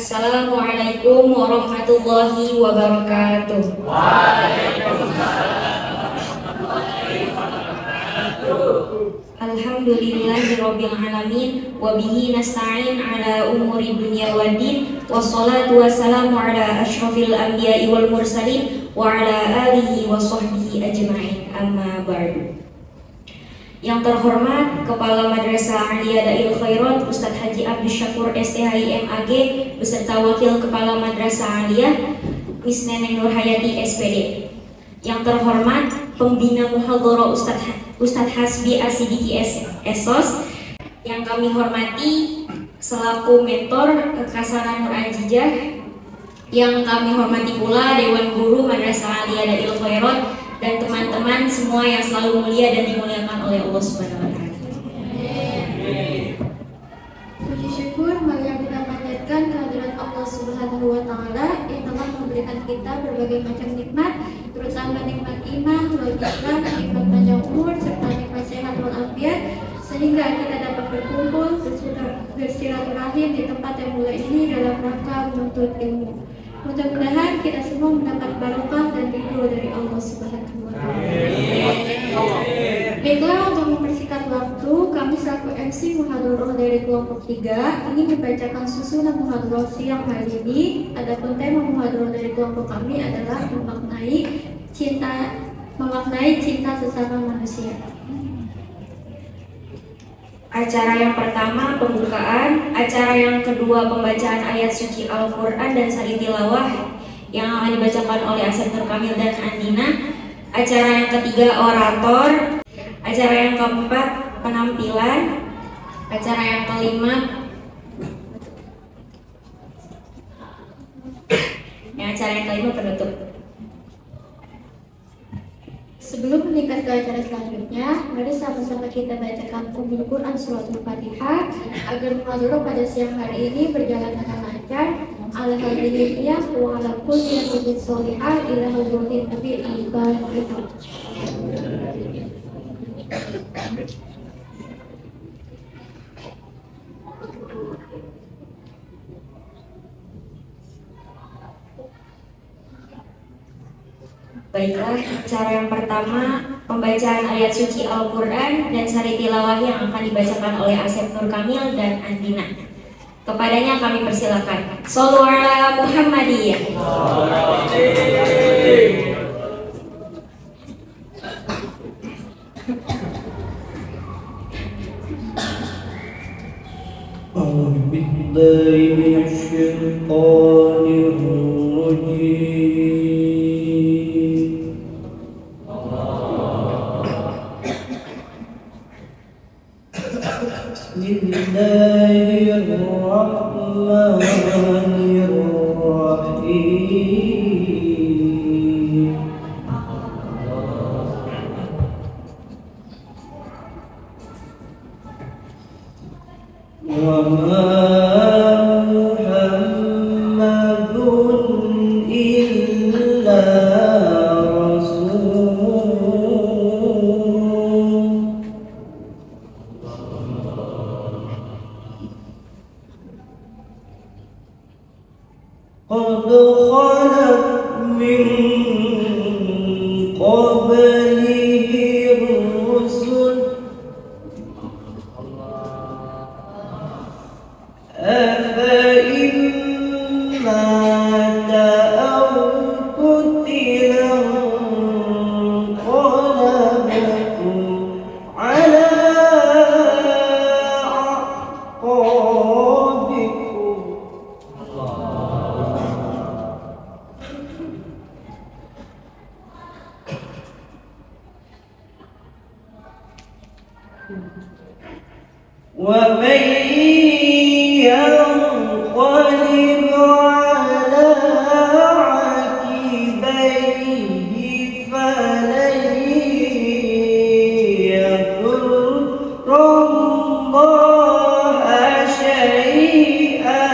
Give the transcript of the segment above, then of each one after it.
Assalamualaikum warahmatullahi wabarakatuh. Alhamdulillahirabbil alamin wa bihi nasta'in ala umuri dunya waddin wassalatu wassalamu ala asyrafil anbiya'i wal mursalin wa ala alihi wa sahbihi ajma'in, amma ba'du. Yang terhormat Kepala Madrasah Aliyah Dail Khairat Ustadz Haji Abdus Syakur STHI MAG beserta Wakil Kepala Madrasah Aliyah Miss Neneng Nurhayati SPD. Yang terhormat Pembina Muhadharah Ustadz Hasbi Asidiki SOS. Yang kami hormati selaku mentor Kasana Nur Ajijah. Yang kami hormati pula Dewan Guru Madrasah Aliyah Dail Khairat dan teman-teman semua yang selalu mulia dan dimuliakan oleh Allah Subhanahu wa Ta'ala. Puji syukur marilah kita panjatkan kehadirat Allah Subhanahu wa Ta'ala yang telah memberikan kita berbagai macam nikmat, terutama nikmat iman, logika, nikmat panjang umur, serta nikmat sehat walafiat, sehingga kita dapat berkumpul bersilaturahim di tempat yang mulia ini dalam rangka menuntut ilmu. Mudah-mudahan kita semua mendapat barokah dan ridho dari Allah Subhanahu wa Ta'ala. Baiklah, untuk mempersingkat waktu, kami selaku MC Muhadharah dari kelompok 3 ingin membacakan susunan Muhadharah siang hari ini. Adapun tema Muhadharah dari kelompok kami adalah memaknai cinta sesama manusia. Acara yang pertama pembukaan, acara yang kedua pembacaan ayat suci Al-Quran dan sari tilawah yang akan dibacakan oleh Asep Nur Kamil dan Andina. Acara yang ketiga orator, acara yang keempat penampilan, acara yang kelima penutup. Sebelum meningkat ke acara selanjutnya, mari sama-sama kita bacakan Ummul Quran Suratul Fatihah agar muhadharah pada siang hari ini berjalan dengan lancar. Alhamdulillah wa ala kulli shay'in sholihah ila hadzratin nabi ibadah. Baiklah, cara yang pertama pembacaan ayat suci Al-Quran dan sari tilawah yang akan dibacakan oleh Asep Nur Kamil dan Andina. Kepadanya kami persilakan. Shollu ala Muhammadiyah. أعوذ بالله من الشيطان الرجيم. بسم الله الرحمن الرحيم. وما محمد إلا رسول قد خلت من قبله الرسل أفإن مات أو قتل انقلبتم على أعقابكم ومن ينقلب على عقبيه فلن يضر الله شيئا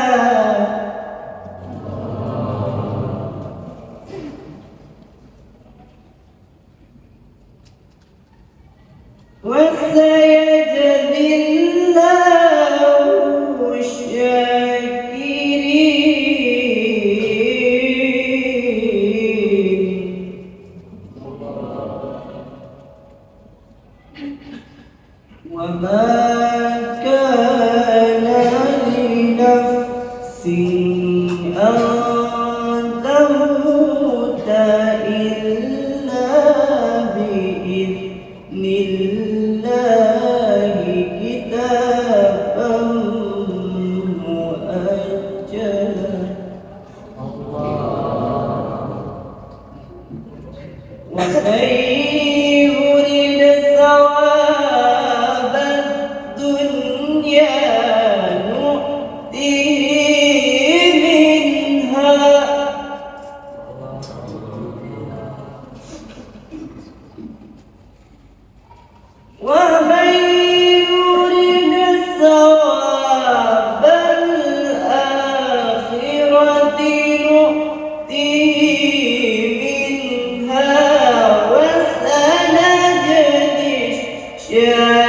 وسيجزي الله الشاكرين. بإذن الله كتابا مؤجلا ومن يرد ثواب الدنيا نؤته منها ومن يرد ثواب الآخرة نؤته منها وسنجزي الشاكرين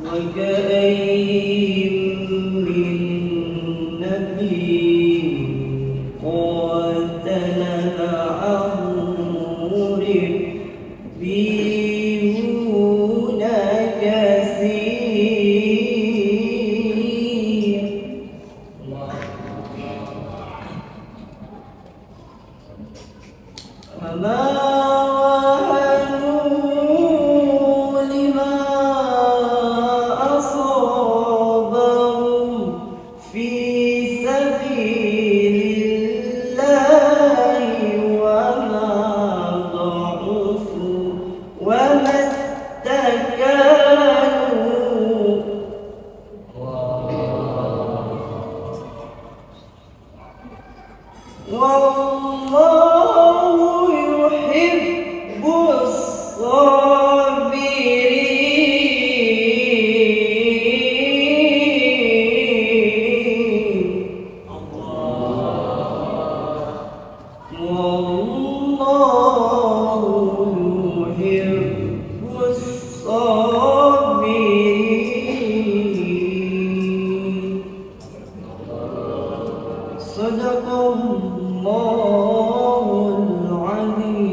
وكأين من نبي قاتل معه ربيون كثير وما وهنوا لما أصابهم في سبيل الله وما ضعفوا وما استكانوا والله يحب الصابرين والله يحب الصابرين صدق الله العظيم.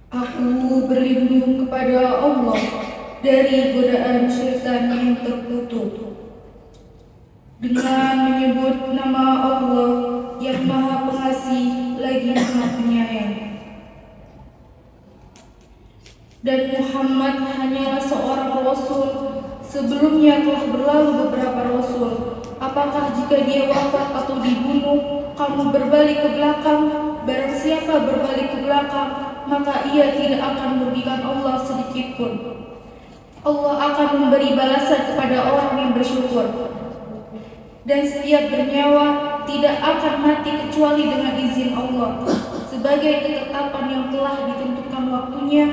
Aku berlindung kepada Allah dari godaan syaitan yang terkutuk dengan menyebut nama Allah yang Maha Pengasih lagi Maha Penyayang. Dan Muhammad hanyalah seorang rasul, sebelumnya telah berlalu beberapa rasul. Apakah jika dia wafat atau dibunuh, kamu berbalik ke belakang? Barang siapa berbalik ke belakang, maka ia tidak akan merugikan Allah sedikit pun. Allah akan memberi balasan kepada orang yang bersyukur. Dan setiap bernyawa tidak akan mati kecuali dengan izin Allah, sebagai ketetapan yang telah ditentukan waktunya.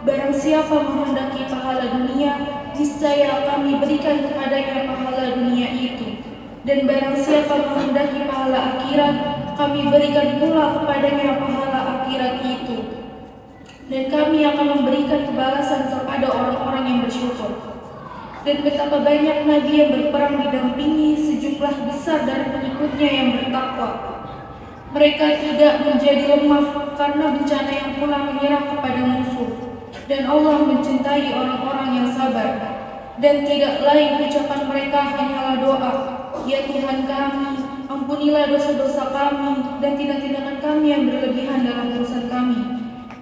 Barang siapa menghendaki pahala dunia, niscaya kami berikan kepadanya pahala dunia itu. Dan barang siapa menghendaki pahala akhirat, kami berikan pula kepadanya pahala akhirat itu. Dan kami akan memberikan kebalasan kepada orang-orang yang bersyukur. Dan betapa banyak nabi yang berperang didampingi sejumlah besar dari pengikutnya yang bertakwa. Mereka tidak menjadi lemah karena bencana yang pula menyerang kepada musuh. Dan Allah mencintai orang-orang yang sabar. Dan tidak lain ucapan mereka hanyalah doa, ya Tuhan kami, ampunilah dosa-dosa kami dan tindak-tindakan kami yang berlebihan dalam urusan kami.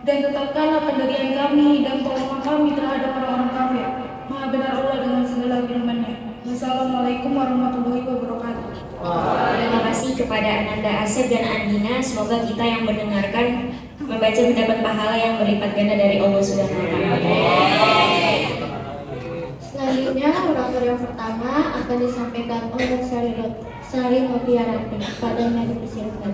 Dan tetapkanlah pendirian kami dan tolonglah kami terhadap orang-orang kafir. Maha benar Allah dengan segala firman-Nya. Wassalamualaikum warahmatullahi wabarakatuh. Terima kasih kepada Ananda Asep dan Andina. Semoga kita yang mendengarkan membaca mendapat pahala yang berlipat ganda dari Allah Subhanahu wa Ta'ala. Selanjutnya, orator yang pertama akan disampaikan oleh Sari Noviarati. Padanya dipersilakan.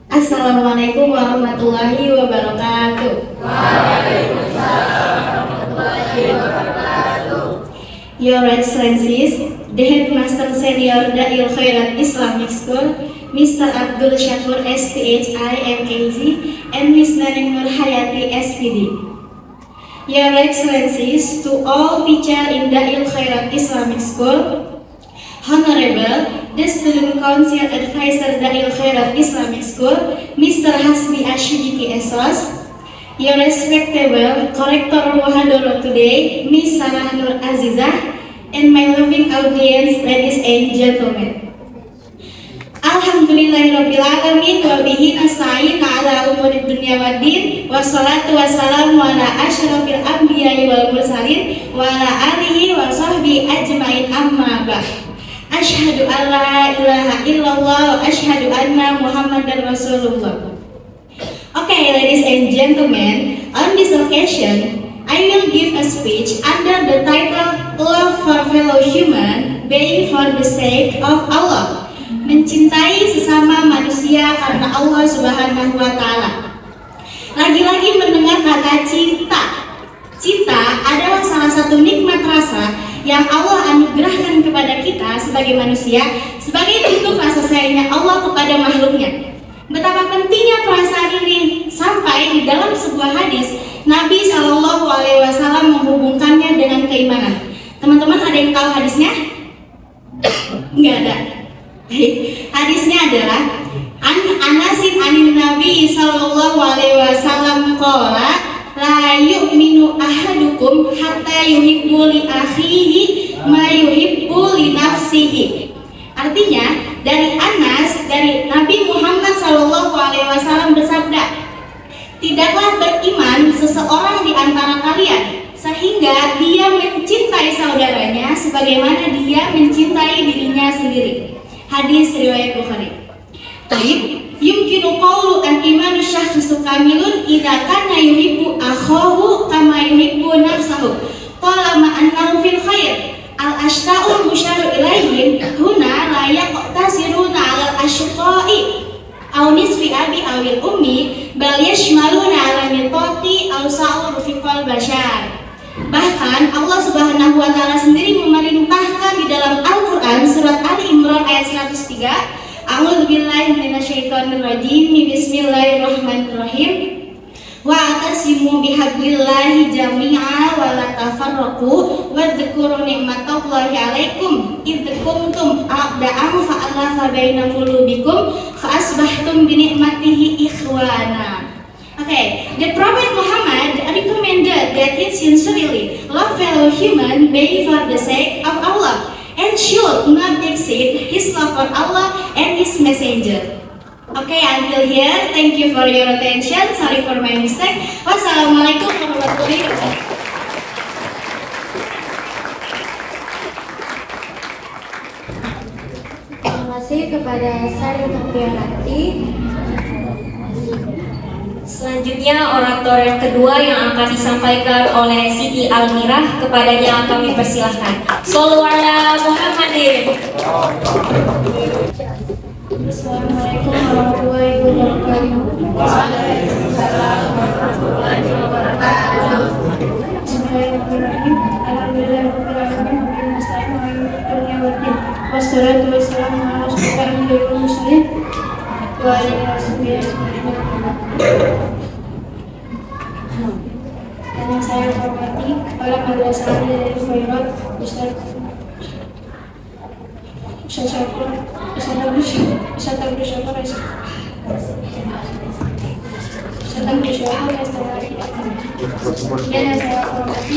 Assalamualaikum warahmatullahi wabarakatuh. Waalaikumsalam warahmatullahi wabarakatuh. Your Excellencies, the Headmaster Senior Da'il Khairat Islamic School, Mr. Abdul Syakur SPH IMKG, and Ms. Naning Nur Hayati SPD. Your Excellencies, to all teachers in Da'il Khairat Islamic School, Honorable, the Student Council Advisor Da'il Khairat Islamic School, Mr. Hasbi Ashidiki Esos, your respectable Corrector Wahadoro today, Miss Sarah Nur Azizah, and my loving audience, ladies and gentlemen. Alhamdulillahirrabbilalamin wa bihi nasta'in ala umuri dunya waddin wassalatu wassalamu ala asyrafil anbiya'i wal mursalin wa ala alihi wa sahbihi ajmain amma ba'd. Asyhadu an la ilaha illallah wa asyhadu anna Muhammadar Rasulullah. Okay, ladies and gentlemen, on this occasion I will give a speech under the title Love for Fellow Human, Being for the Sake of Allah. Mencintai sesama manusia karena Allah Subhanahu wa Ta'ala. Lagi-lagi mendengar kata cinta. Cinta adalah salah satu nikmat rasa yang Allah anugerahkan kepada kita sebagai manusia, sebagai bentuk rasa sayangnya Allah kepada makhluknya. Betapa pentingnya perasaan ini sampai di dalam sebuah hadis Nabi Shallallahu Alaihi Wasallam menghubungkannya dengan keimanan. Teman-teman ada yang tahu hadisnya? Nggak ada. Hadisnya adalah Anasin anin Nabi Sallallahu Alaihi Wasallam qala la yu'minu ahadukum hatta yuhibbu li akhihi ma yuhibbu li nafsihi. Artinya dari Anas, dari Nabi Muhammad Sallallahu Alaihi Wasallam bersabda, tidaklah beriman seseorang di antara kalian sehingga dia mencintai saudaranya sebagaimana dia mencintai dirinya sendiri. Hadis riwayat Bukhari. Taib, yumkinu qawlu an imanu syakhsu kamilun idza kana yuhibbu akhahu kama yuhibbu nafsahu. Talama annahu fil khair. Al-ashta'ul musyaru ilaihim huna la yaqtasiruna 'ala al-ashqa'i aw nisfi abi awil ummi bal yashmaluna 'ala mitati aw sa'ur fiqal bashar. Bahkan Allah Subhanahu wa Ta'ala sendiri memerintahkan di dalam Al-Quran surat Ali Imran ayat 103, A'udzubillahi minasyaitonirrajim, bismillahirrahmanirrahim, wa atasimu bihablillahi jami'a wa la tafarraqu wa dzkuru ni'matallahi 'alaikum id kuntum a'da'an fa'alafa baina qulubikum fa asbahtum bi ni'matihi ikhwana. Okay, the Prophet Muhammad recommended that he sincerely love fellow human being for the sake of Allah and should not exceed his love for Allah and his messenger. Okay, until here, thank you for your attention. Sorry for my mistake. Wassalamualaikum warahmatullahi wabarakatuh. Terima kasih kepada Sari Novianti. Selanjutnya orator yang kedua yang akan disampaikan oleh Siti Almirah, kepadanya kami persilahkan. Shollu ala Muhammadin. Assalamualaikum warahmatullahi wabarakatuh. Waalaikumsalam warahmatullahi wabarakatuh. Bismillahirrahmanirrahim. Alhamdulillahirabbil alamin. Wassalatu wassalamu ala asyrofil mursalin wa ala alihi wasallam. Dan yang saya hormati kepala madrasah dari Khairat Ustaz dan yang saya hormati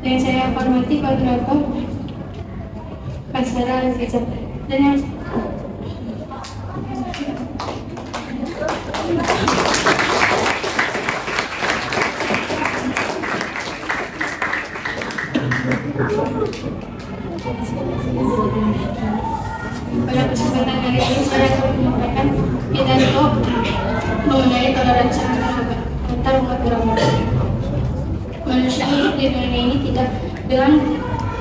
dan saya hormati koordinator Pasara Al-Fijab dan yang pada kesempatan hari ini saya akan menyampaikan pidato mengenai toleransi antar umat beragama. Manusia hidup di dunia ini tidak dengan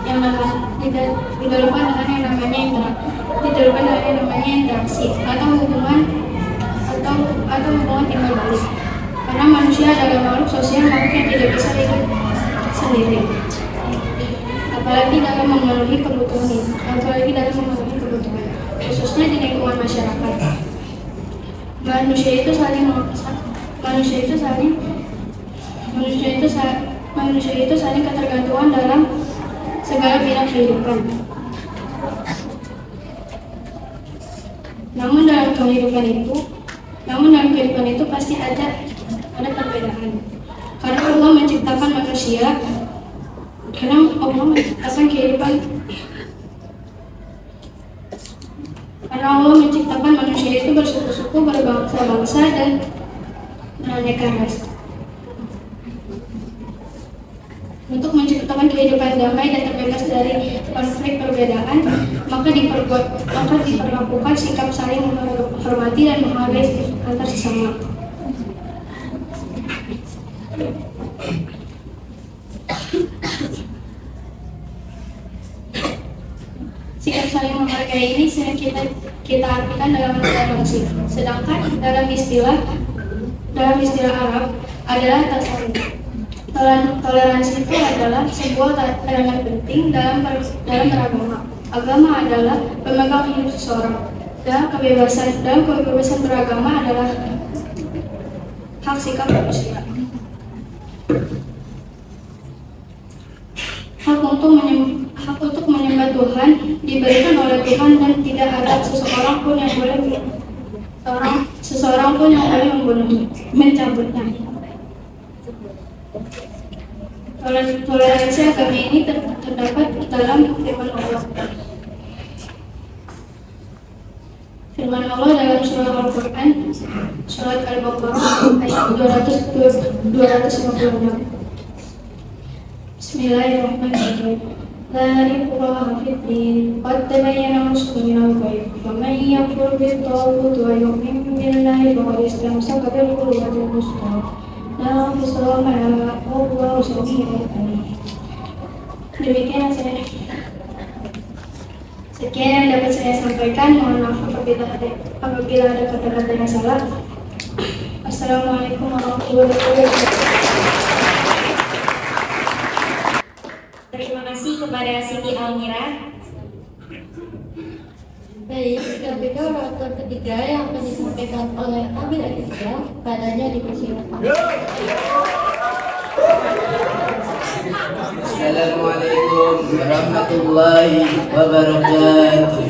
yang tidak lupa dengan yang namanya interaksi atau hubungan hubungan timbal balik. Karena manusia adalah makhluk sosial, makhluk yang tidak bisa hidup sendiri. Apalagi dalam memenuhi kebutuhan, khususnya di lingkungan masyarakat. Manusia itu saling ketergantungan dalam segala bidang kehidupan. Namun dalam kehidupan itu pasti ada perbedaan. Karena Allah menciptakan manusia itu bersuku-suku, berbangsa-bangsa, dan beraneka ras. Untuk menciptakan kehidupan damai dan terbebas dari konflik perbedaan, maka diperlakukan sikap saling menghormati dan menghargai antar sesama. Sikap saling menghargai ini sering kita artikan dalam toleransi. Sedangkan dalam istilah Arab adalah tasawuf. Toleransi itu adalah sebuah elemen penting dalam beragama. Agama adalah pemegang hidup seseorang. Dalam kebebasan beragama adalah hak sikap manusia. Hak untuk menyembah Tuhan diberikan oleh Tuhan, dan tidak ada seseorang pun yang boleh mencabutnya. Toleransi agama ini terdapat dalam firman Allah. Firman Allah dalam surah Al-Quran, surat Al-Baqarah ayat 256. Bismillahirrahmanirrahim. La ikraha fid-din, qad tabayyana ar-rushdu minal ghayy, faman yakfur bit-taghut wa yu'min billahi faqad istamsaka bil-'urwatil wuthqa. Demikian sekian yang dapat saya sampaikan. Mohon maaf apabila ada kata-kata yang salah. Assalamualaikum warahmatullahi wabarakatuh. Terima kasih kepada Siti Almira. Baik, selanjutnya orator ketiga yang akan disampaikan oleh Abil Aditya, padanya dipersilakan. Assalamualaikum warahmatullahi wabarakatuh.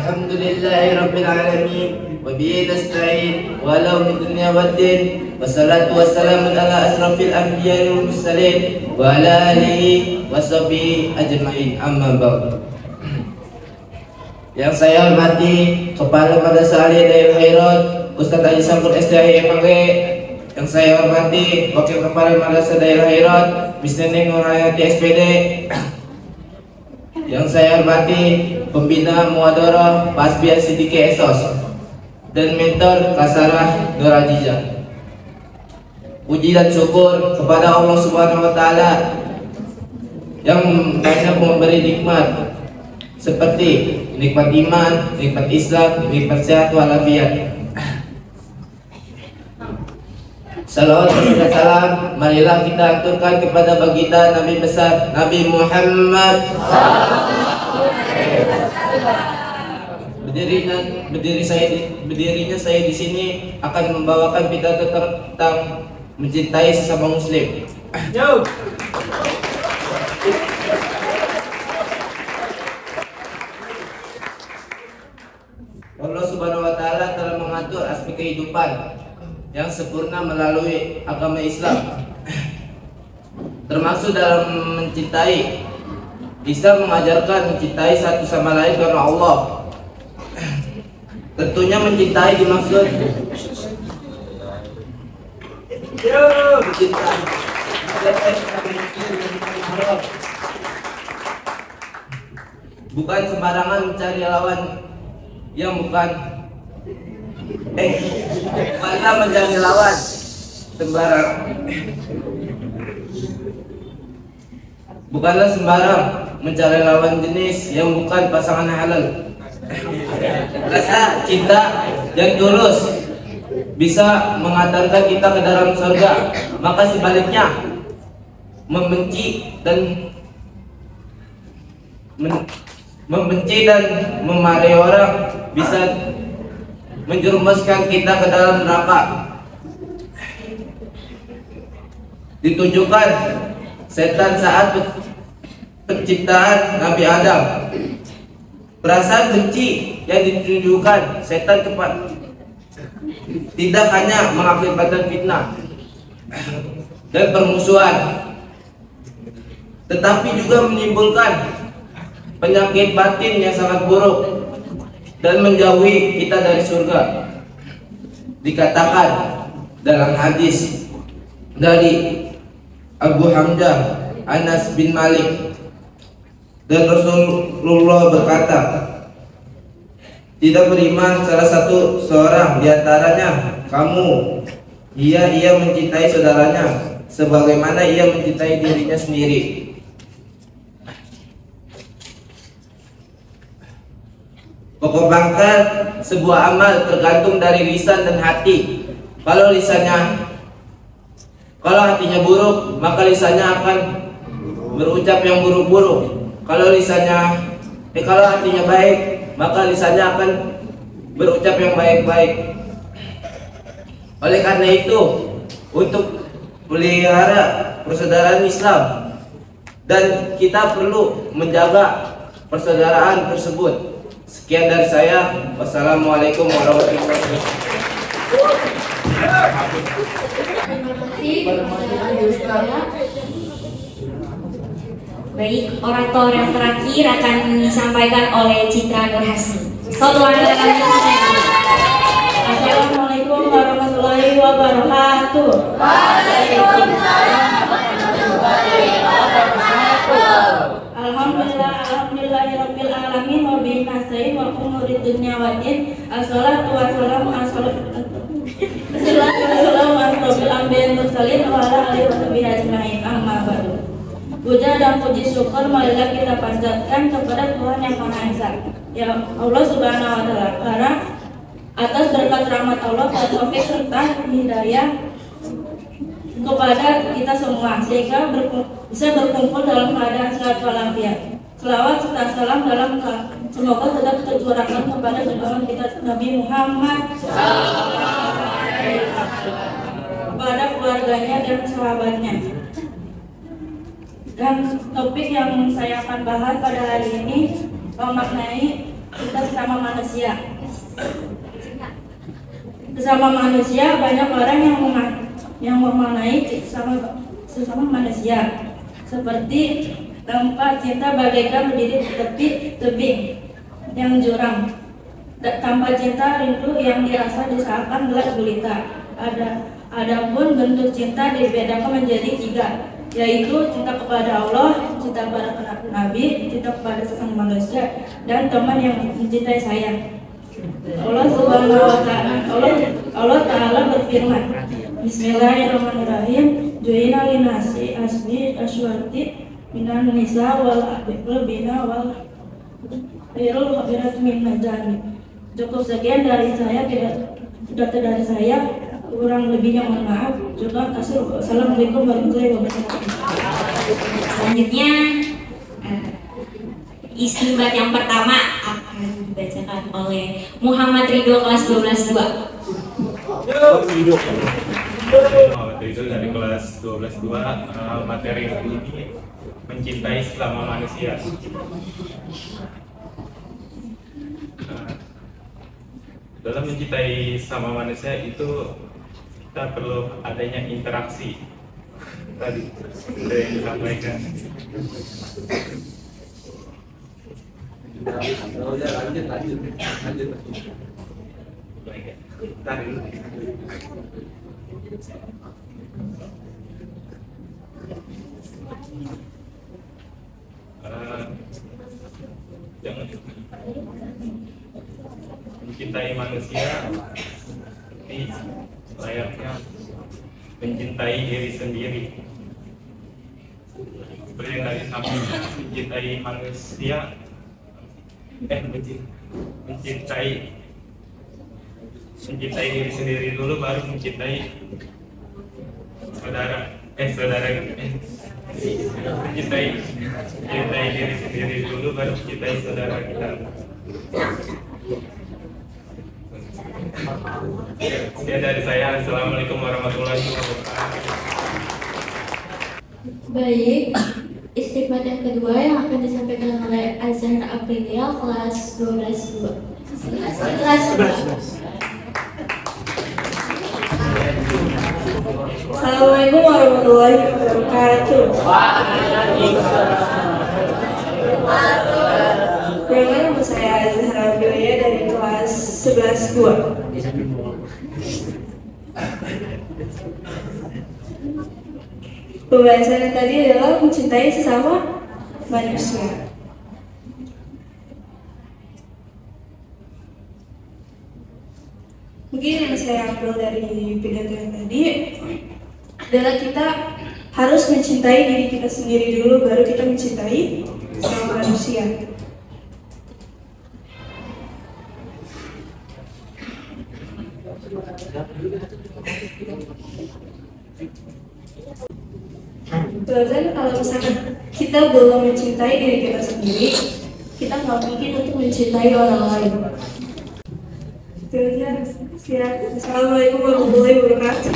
Alhamdulillahi rabbil alamin, wa bihi nasta'in wa la dunya waddin, wassalatu wassalamu ala asrafil anbiya'i wal mursalin wa ala alihi washabihi ajma'in, amma ba'd. Yang saya hormati Kepala Madrasah Aliyah Darul Khairat Ustaz Haji Samsul SDI MAG. Yang saya hormati Wakil Kepala Madrasah Darul Khairat Miss Neneng Nurhayati SPD. Yang saya hormati Pembina Muadarah Pak Asbiah Siddiqi Esos dan Mentor Kasarah Nur Azizah. Puji dan syukur kepada Allah Subhanahu wa Ta'ala yang banyak memberi nikmat seperti nikmat iman, nikmat Islam, nikmat sehat walafiat. Salawat dan salam marilah kita aturkan kepada baginda Nabi besar Nabi Muhammad. Berdirinya saya di sini akan membawakan pidato tentang mencintai sesama muslim. Allah Subhanahu wa Ta'ala telah mengatur aspek kehidupan yang sempurna melalui agama Islam, termasuk dalam mencintai. Islam mengajarkan mencintai satu sama lain karena Allah. Tentunya mencintai dimaksud bukan sembarangan mencari lawan yang bukanlah mencari lawan sembarang. Bukanlah sembarang mencari lawan jenis yang bukan pasangan halal. Rasa cinta yang tulus bisa mengantarkan kita ke dalam surga, maka sebaliknya membenci dan memarahi orang bisa menjerumuskan kita ke dalam neraka. Ditunjukkan setan saat penciptaan Nabi Adam. Perasaan benci yang ditunjukkan setan kepada tidak hanya mengakibatkan fitnah dan permusuhan, tetapi juga menimbulkan penyakit batin yang sangat buruk dan menjauhi kita dari surga. Dikatakan dalam hadis dari Abu Hamzah Anas bin Malik, dan Rasulullah berkata, tidak beriman salah satu seorang diantaranya kamu, ia mencintai saudaranya sebagaimana ia mencintai dirinya sendiri. Pokok pangkal sebuah amal tergantung dari lisan dan hati. Kalau hatinya buruk, maka lisannya akan berucap yang buruk-buruk. Kalau hatinya baik, maka lisannya akan berucap yang baik-baik. Oleh karena itu, untuk pelihara persaudaraan Islam, dan kita perlu menjaga persaudaraan tersebut. Sekian dari saya. Wassalamualaikum warahmatullahi wabarakatuh. Baik, orator yang terakhir akan disampaikan oleh Citra Nurhasni. Assalamualaikum warahmatullahi wabarakatuh. Waalaikumsalam warahmatullahi wabarakatuh. Alhamdulillahirabbil alamin wa bihi nasta'in wa umurid dunya waddin. Assalatu wassalamu asrofil anbiya'i mursalin wa ala alihi washabihi ajmain. Amma ba'du. Puja dan puji syukur marilah kita panjatkan kepada Tuhan Yang Maha Esa, ya Allah Subhanahu wa Ta'ala, atas berkat rahmat Allah dan taufik serta hidayah kepada kita semua, sehingga bisa berkumpul dalam keadaan sehat walafiat. Selawat serta salam semoga tetap tercurahkan kepada junjungan kita Nabi Muhammad, kepada keluarganya dan sahabatnya. Dan topik yang saya akan bahas pada hari ini memaknai kita sesama manusia. Sesama manusia, banyak orang yang memaknai sesama manusia seperti tanpa cinta bagaikan berdiri di tepi tebing yang curam. Tanpa cinta rindu yang dirasa diseakan gelap gulita. Adapun bentuk cinta dibedakan menjadi 3, yaitu cinta kepada Allah, cinta kepada Nabi, cinta kepada sesama manusia, dan teman yang mencintai saya. Allah Subhanahu wa Ta'ala, Allah Ta'ala berfirman, Bismillahirrahmanirrahim. Ju'ina linasi asbi aswati minan nisa wal bina wal khairul khabirat min najani. Cukup sekian dari saya, tidak dari saya, kurang lebihnya mohon maaf. Juga kasih. Assalamualaikum warahmatullahi wabarakatuh. Selanjutnya istimbat yang pertama akan dibacakan oleh Muhammad Ridho kelas 12-2. Muhammad Ridho dari kelas 12-2. Materi ini mencintai sesama manusia. Dalam mencintai sama manusia itu kita perlu adanya interaksi. Tadi sudah yang disampaikan. Lanjut. Baik. Tadi dulu. Jangan mencintai manusia seperti layaknya mencintai diri sendiri. Seperti yang tadi sampaikan, mencintai manusia, mencintai mencintai diri sendiri dulu, baru mencintai mencintai diri sendiri dulu, baru mencintai saudara kita. Sekian dari saya. Assalamualaikum warahmatullahi wabarakatuh. Baik, istighfar yang kedua yang akan disampaikan oleh Azhar Aprilia kelas 12 kelas 11. Assalamualaikum warahmatullahi wabarakatuh. Perkenalkan, nama saya Azhar Aprilia dari kelas 11-2. Pembahasan tadi adalah mencintai sesama manusia. Mungkin yang saya ambil dari pidato yang tadi adalah kita harus mencintai diri kita sendiri dulu, baru kita mencintai sesama manusia. Bahkan kalau misalkan kita belum mencintai diri kita sendiri, kita nggak mungkin untuk mencintai orang lain. Assalamualaikum warahmatullahi wabarakatuh.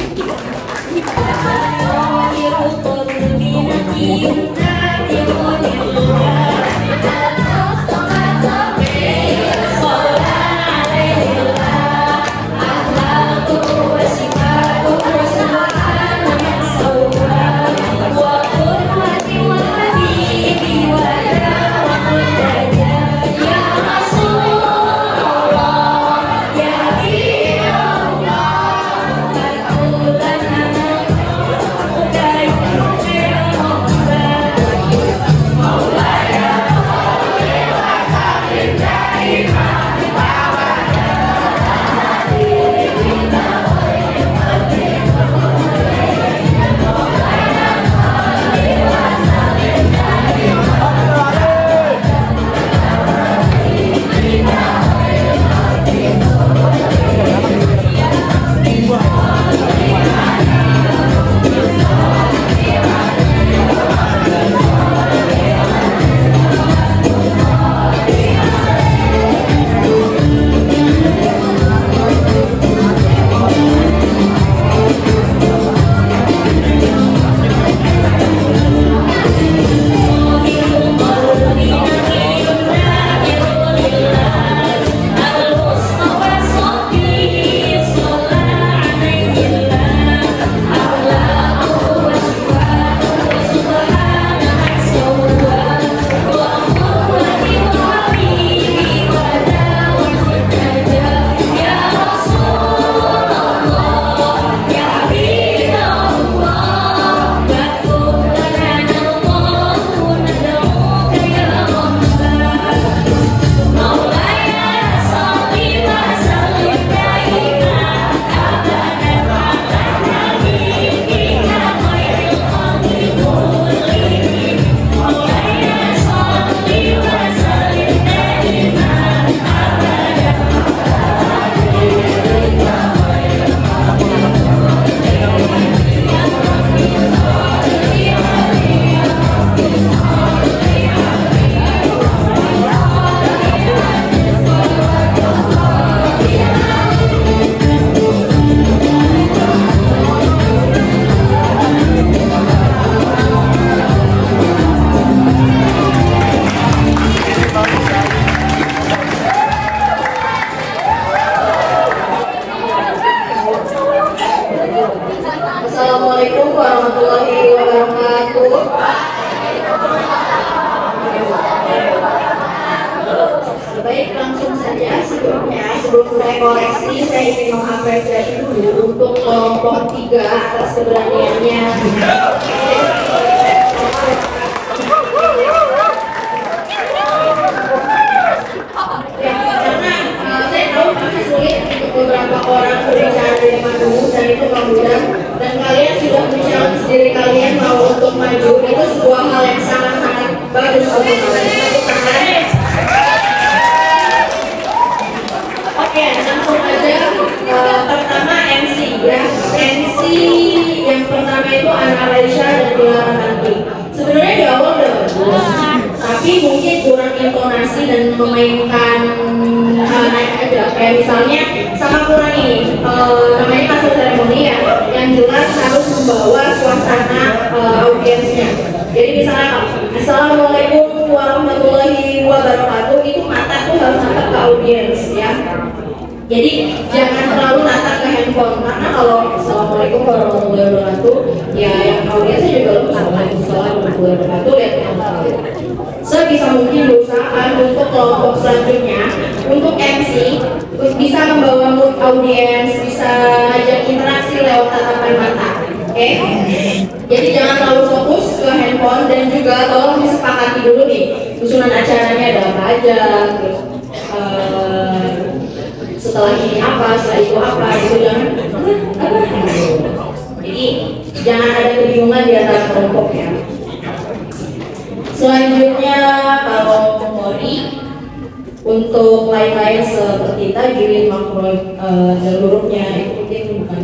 Assalamualaikum warahmatullahi wabarakatuh. Baik, langsung saja sebelum saya koreksi, saya ingin mengapresiasi dulu untuk kelompok 3 atas keberaniannya. Saya tahu masih sulit untuk beberapa orang berbicara di depan umum, dan itu mudah. Dan kalian sudah menchallenge diri kalian mau untuk maju, itu sebuah hal yang sangat-sangat bagus untuk kalian lakukan. Oke, langsung aja. ada pertama MC ya. MC yang pertama itu Ana Raisya dan Dilara Nanti. Sebenarnya di awal udah bagus, tapi mungkin kurang intonasi dan memainkan naik aja. Kayak misalnya sama kurang ini namanya masuk seremoni ya, yang jelas harus membawa suasana audiensnya. Jadi misalnya Assalamualaikum warahmatullahi wabarakatuh, itu mata tuh harus natap ke audiens ya. Jadi jangan terlalu natap ke handphone, karena kalau Assalamualaikum warahmatullahi wabarakatuh ya yang audiensnya juga lu Assalamualaikum warahmatullahi wabarakatuh lihat ke handphone. Sebisa mungkin berusaha untuk kelompok selanjutnya untuk MC bisa membawa mood audiens, bisa ajak interaksi lewat tatapan mata. Oke, jadi jangan terlalu fokus ke handphone, dan juga tolong disepakati dulu nih susunan acaranya ada apa aja, terus setelah ini apa, setelah itu apa, itu jangan jadi jangan ada kebingungan di antara kelompok ya. Selanjutnya kalau memori untuk lain-lain seperti tajwid, makro dan hurufnya itu mungkin bukan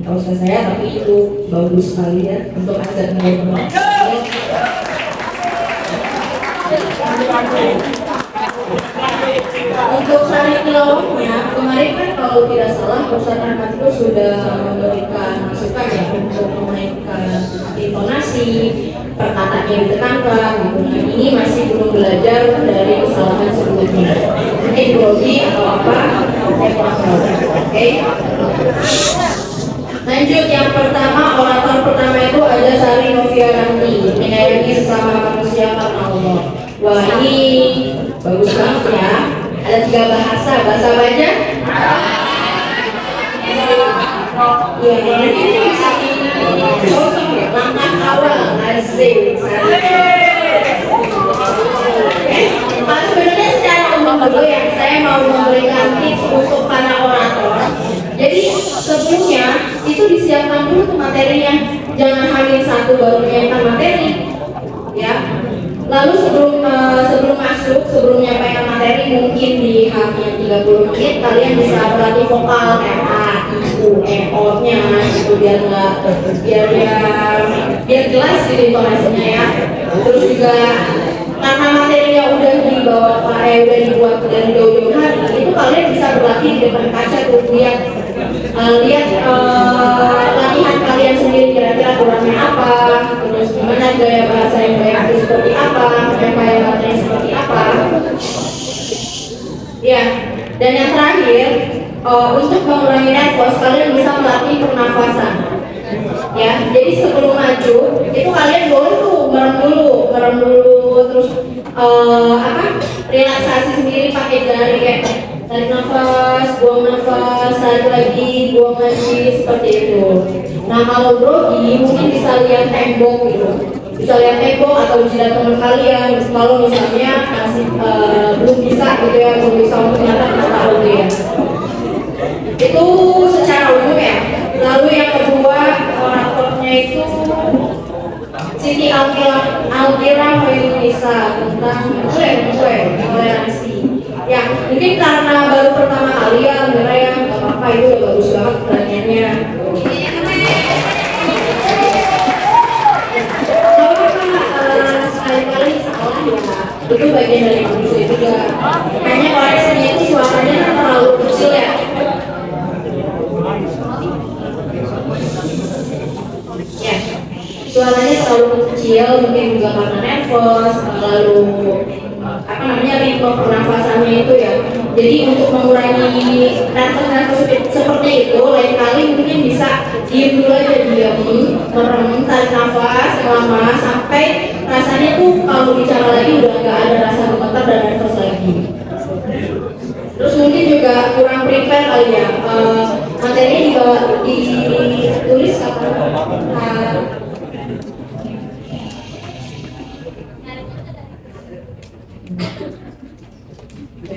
kausa saya, tapi itu bagus sekali ya untuk azan teman-teman. Untuk sari tilawahnya kemarin kan kalau tidak salah Ustaz Ahmad itu sudah memberikan masukan ya untuk menaikkan intonasi, perkataannya ditekankan gitu. Nah ini masih belum belajar dari kesalahan sebelumnya, mungkin grogi atau apa, saya kurang tahu. Oke. Lanjut, yang pertama, orator pertama itu ada Sari Noviaranti, menyayangi sesama manusia karena Allah. Wah ini bagus banget ya. Ada 3 bahasa apa aja? Ya, ini bisa dicontoh ya. Langkah awal, asik. Sebenarnya secara umum dulu ya, saya mau memberikan tips untuk para orator. Jadi sebelumnya itu disiapkan dulu tuh materinya, jangan hamil 1 baru menyiapkan materi, ya. Lalu sebelum masuk, sebelum menyampaikan materi mungkin di H-nya 30 menit kalian bisa berlatih vokal kayak A, I, U, E, O-nya gitu biar jelas gitu intonasinya ya. Terus juga karena materinya udah dibuat dari jauh-jauh hari, itu kalian bisa berlatih di depan kaca tuh lihat latihan kalian sendiri kira-kira kurangnya apa, terus gimana gaya bahasa yang baik itu seperti apa, penyampaian materi seperti apa. Ya, dan yang terakhir untuk mengurangi nervous kalian bisa melatih pernafasan. Ya, jadi sebelum maju itu kalian boleh tuh merem dulu, terus relaksasi sendiri pakai jari kayak tarik nafas, buang nafas, tarik lagi, buang lagi, seperti itu. Nah kalau grogi mungkin bisa lihat tembok gitu, bisa lihat tembok atau jidat teman kalian. Kalau misalnya masih belum bisa gitu ya, belum bisa untuk nyata tahu ya. Itu secara umum ya. Lalu yang kedua oratornya itu Siti Alkira Hoyunisa tentang toleransi. Ya mungkin karena baru pertama kali ya, Mira ya nggak apa-apa, itu udah bagus banget pertanyaannya. Sekali-kali salah ya, itu bagian dari manusia juga. Hanya koreksinya itu suaranya terlalu kecil ya. Ya, suaranya terlalu kecil, mungkin juga karena nervous, lalu ritme pernafasannya itu ya. Jadi untuk mengurangi nervous seperti itu, lain kali mungkin bisa diem dulu aja, merem, tarik nafas lama sampai rasanya tuh kalau bicara lagi udah nggak ada rasa gemetar dan nervous lagi. Terus mungkin juga kurang prepare kali ya, materinya ditulis kapan?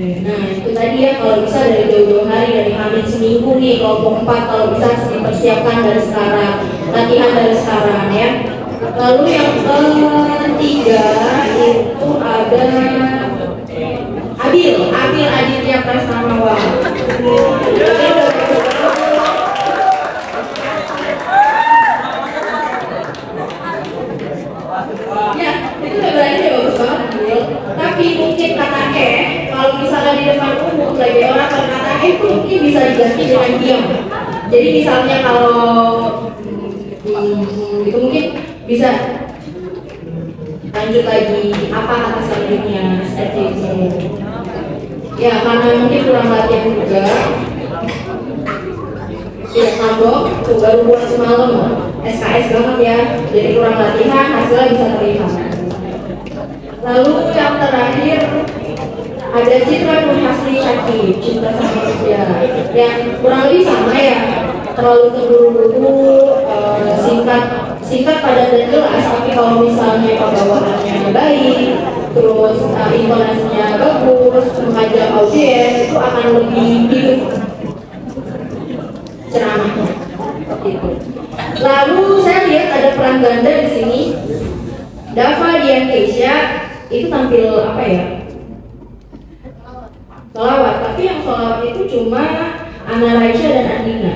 Nah itu tadi ya, kalau bisa dari jauh-jauh hari, dari hamil seminggu nih kelompok 4, kalau bisa dipersiapkan dari sekarang, latihan dari sekarang ya. Lalu yang ketiga itu ada Abil Aditya Prasamawa. mungkin bisa diganti dengan diam. Jadi misalnya kalau itu mungkin bisa lanjut lagi apa kata selanjutnya seperti itu. Ya karena mungkin kurang latihan juga. Ya mabok, tuh baru bulan semalam SKS banget ya. Jadi kurang latihan hasilnya bisa terlihat. Lalu yang terakhir ada Citra Nur Hasri Syakib, cinta sama manusia, yang kurang lebih sama ya, terlalu terburu-buru, singkat padat dan jelas. Tapi kalau misalnya pembawaannya baik, terus intonasinya bagus, mengajak audiens, itu akan lebih hidup ceramahnya. Seperti itu. Lalu saya lihat ada peran ganda di sini, Dava Dian Keisha itu tampil apa ya? Sholawat, tapi yang sholawat itu cuma Ana Raisya dan Andina.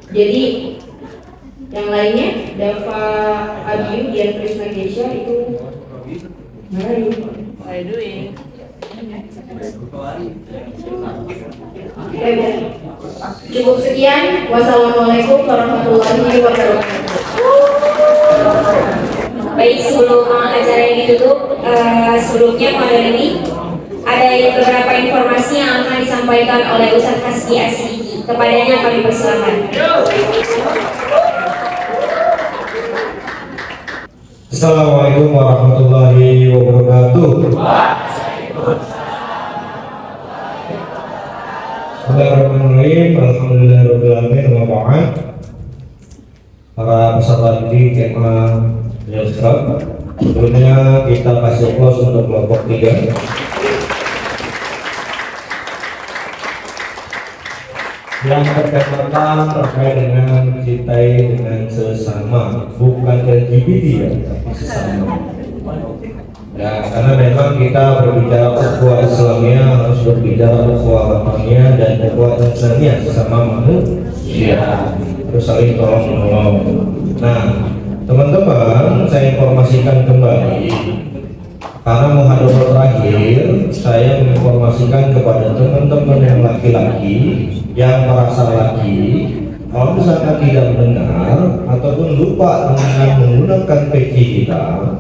Jadi yang lainnya Dava Abiu, Dian Krisna Keisha itu mana yuk? Cukup sekian. Wassalamualaikum warahmatullahi wabarakatuh. Baik, sebelum acara ini ditutup, sebelumnya pada ini ada beberapa informasi yang akan disampaikan oleh Ustaz Hasbi Asidiki. Kepadanya kami persilakan. Assalamualaikum warahmatullahi wabarakatuh. Bismillahirrahmanirrahim. Alhamdulillahirrahmanirrahim. Wa ba'd. Para peserta didik kemah Yusra, sebelumnya kita kasih close untuk kelompok 3. Yang pertama terkait dengan mencintai dengan sesama, bukan LGBT ya, tapi sesama. Ya, karena memang kita berbicara ukhuwah Islamiyah harus berbicara ukhuwah Wataniyah dan ukhuwah Insaniyah sesama manusia, terus saling tolong menolong. Nah, teman-teman, saya informasikan kembali karena muhadharah terakhir saya menginformasikan kepada teman-teman yang laki-laki yang merasa laki, kalau misalkan tidak mendengar ataupun lupa dengan menggunakan peci kita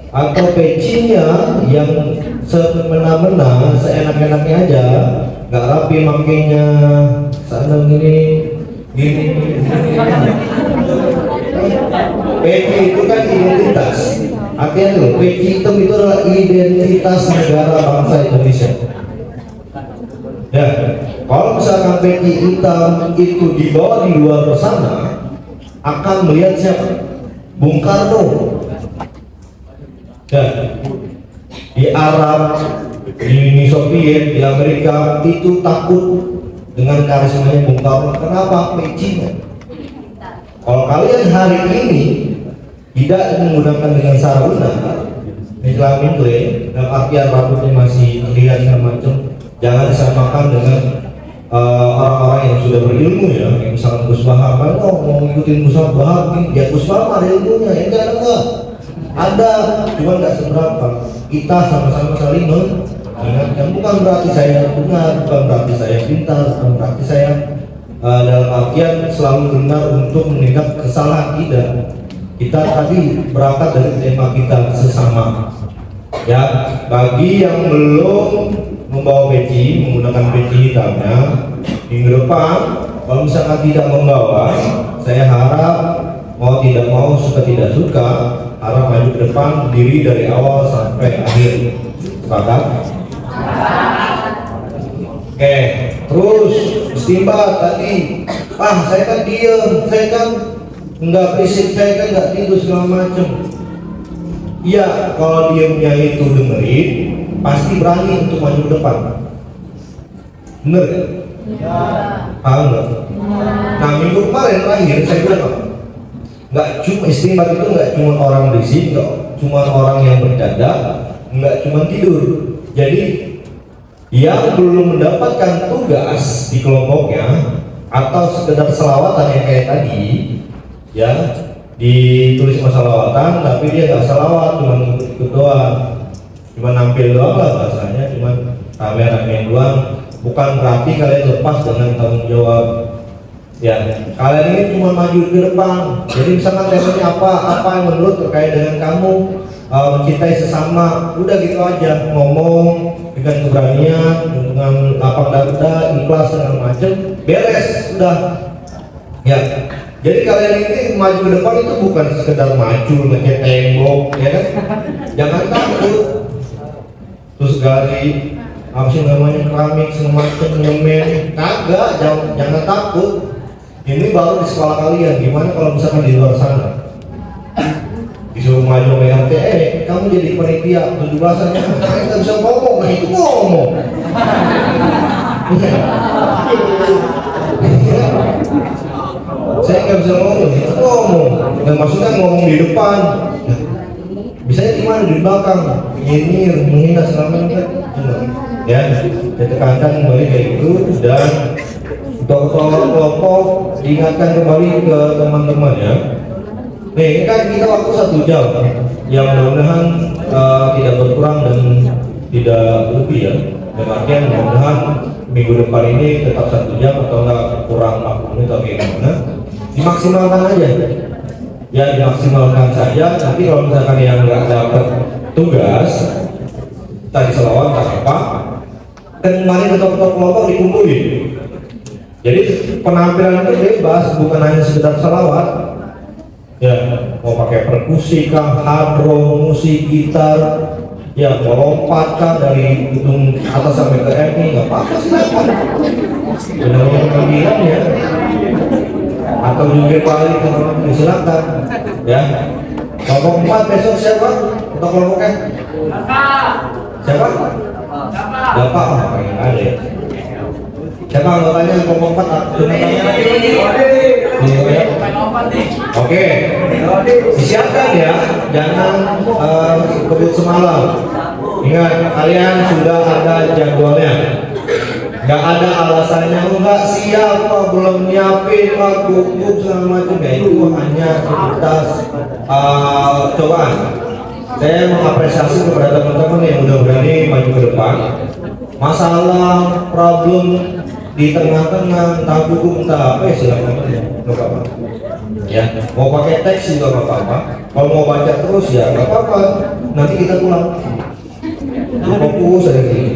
atau pecinya yang semena-mena seenak-enaknya aja, nggak rapi makainya, sana gini. Peci itu kan identitas. Artinya tuh, peci hitam itu adalah identitas negara bangsa Indonesia. Ya, kalau misalkan peci hitam itu dibawa di luar sana, akan melihat siapa? Bung Karno. Ya, di Arab, di Uni Soviet, di Amerika itu takut dengan karismanya Bung Karno. Kenapa? Pecinya. Kalau kalian hari ini tidak menggunakan dengan cara benar, Islamic claim, dan artian rambutnya masih terlihat segala macam, jangan disamakan dengan orang-orang yang sudah berilmu ya, kayak misalnya Gus Bahar. Kan mau ngikutin Gus Bahar, ya Gus Bahar ada ilmunya, ya enggak? Ada, cuma nggak seberapa. Kita sama-sama saling mengingatkan. Bukan berarti saya benar, bukan berarti saya pintar, bukan berarti saya dalam artian selalu benar untuk menindak kesalahan, tidak. Kita tadi berangkat dari tema kita sesama. Ya, bagi yang belum membawa peci, menggunakan peci hitamnya, minggu depan kalau misalkan tidak membawa, saya harap mau tidak mau, suka tidak suka, harap maju ke depan, diri dari awal sampai akhir. Sepakat? Oke, terus istimbat tadi, saya kan diem, saya kan nggak berisik, saya kan nggak tidur segala macem. Iya, kalau diemnya itu dengerin, pasti berani untuk maju ke depan. Bener ya? Paham nggak? Nah, minggu kemarin terakhir saya bilang, nggak cuma istimbat itu nggak cuma orang berisik, nggak cuma orang yang bercanda, nggak cuma tidur. Jadi yang belum mendapatkan tugas di kelompoknya atau sekedar selawatan yang kayak tadi, ya ditulis masalawatan, tapi dia nggak selawat, cuma ikut doang, cuma nampil doang lah bahasanya, cuma kamera main doang, bukan berarti kalian lepas dengan tanggung jawab. Ya, kalian ini cuma maju ke depan. Jadi misalkan temanya apa yang menurut terkait dengan kamu mencintai sesama, udah gitu aja, ngomong dengan keberanian, dengan lapang dada, ikhlas segala macam, beres, udah. Ya, jadi kalian ini maju ke depan itu bukan sekedar maju ngecek tembok, ya kan? Jangan takut. Terus gali apa sih namanya keramik segala macam, nyemen, kagak, jangan takut. Ini baru di sekolah kalian. Gimana kalau misalkan di luar sana disuruh maju BRT, kamu jadi panitia 17-an, saya nggak bisa ngomong, nah itu ngomong. Saya nggak bisa ngomong, itu ngomong. Dan maksudnya ngomong di depan, bisanya gimana di belakang, nyinyir, menghina segala macam. Ya, saya tekankan kembali kayak gitu. Dan untuk kelompok diingatkan kembali ke teman-teman ya. Nih, ini kan kita waktu 1 jam, yang mudah-mudahan tidak berkurang dan tidak lebih ya. Dan artian mudah-mudahan minggu depan ini tetap 1 jam atau enggak kurang 40 menit atau gimana. Dimaksimalkan aja. Ya, dimaksimalkan saja. Nanti kalau misalkan yang nggak dapat tugas, tadi selawat tak apa. Dan kemarin kelompok dikumpulin. Jadi penampilan itu bebas, bukan hanya sekedar selawat. Ya, mau pakai perkusi kah, hard rock, musik, gitar, ya mau lompat kah dari gedung atas sampai ke MI, nggak apa-apa silakan. Benar-benar panggilan ya. Atau juga balik ke orang silakan. Ya. Kelompok 4 besok siapa? Untuk kelompoknya? Siapa? Bapak. Oh, yang ada ya. Siapa anggotanya kelompok 4? Oke, disiapkan ya, jangan kebut semalam. Ingat, kalian sudah ada jadwalnya. Gak ada alasannya enggak siap, belum nyiapin, gugup segala macam. Ya itu hanya sebatas cobaan. Saya mengapresiasi kepada teman-teman yang udah berani maju ke depan. Masalah problem di tengah-tengah, entah buku, entah apa ya silakan aja, nggak apa-apa. Ya, mau pakai teks juga nggak apa-apa. Kalau mau baca terus ya nggak apa-apa. Nanti kita pulang. Fokus aja gini.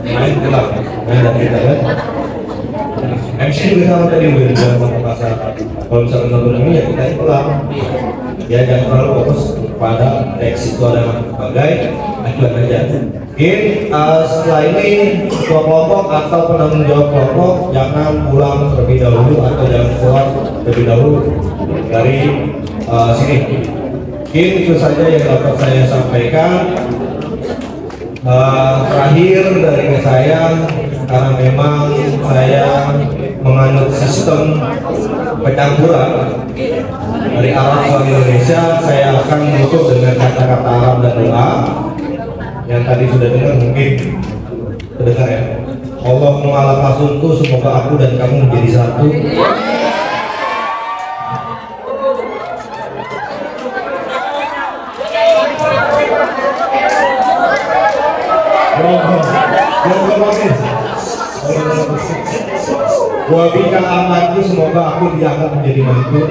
Main pulang. Main dari kita ya. MC juga sama tadi udah ngomong masalah. Kalau misalkan nonton ini ya kita pulang. Ya jangan terlalu fokus pada teks itu ada sebagai acuan aja. Mungkin setelah ini ketua kelompok atau penanggung jawab kelompok jangan pulang terlebih dahulu atau jangan keluar terlebih dahulu dari sini. Mungkin itu saja yang dapat saya sampaikan. Terakhir dari saya, karena memang saya menganut sistem pencampuran dari Arab ke Indonesia, saya akan menutup dengan kata-kata Arab dan doa yang tadi sudah dengar, mungkin terdengar ya. Allahumma ala kasuntu, semoga aku dan kamu menjadi satu. Wabika amanku, semoga aku diangkat menjadi mantu.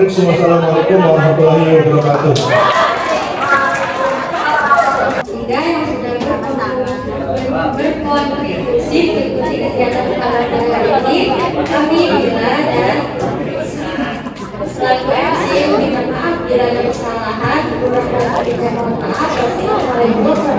Wassalamualaikum warahmatullahi wabarakatuh. Sehingga yang sudah berkontribusi mengikuti kegiatan olahraga ini, kami bila dan selaku MC mohon maaf bila ada kesalahan, kurang dan mohon maaf. Wassalamualaikum.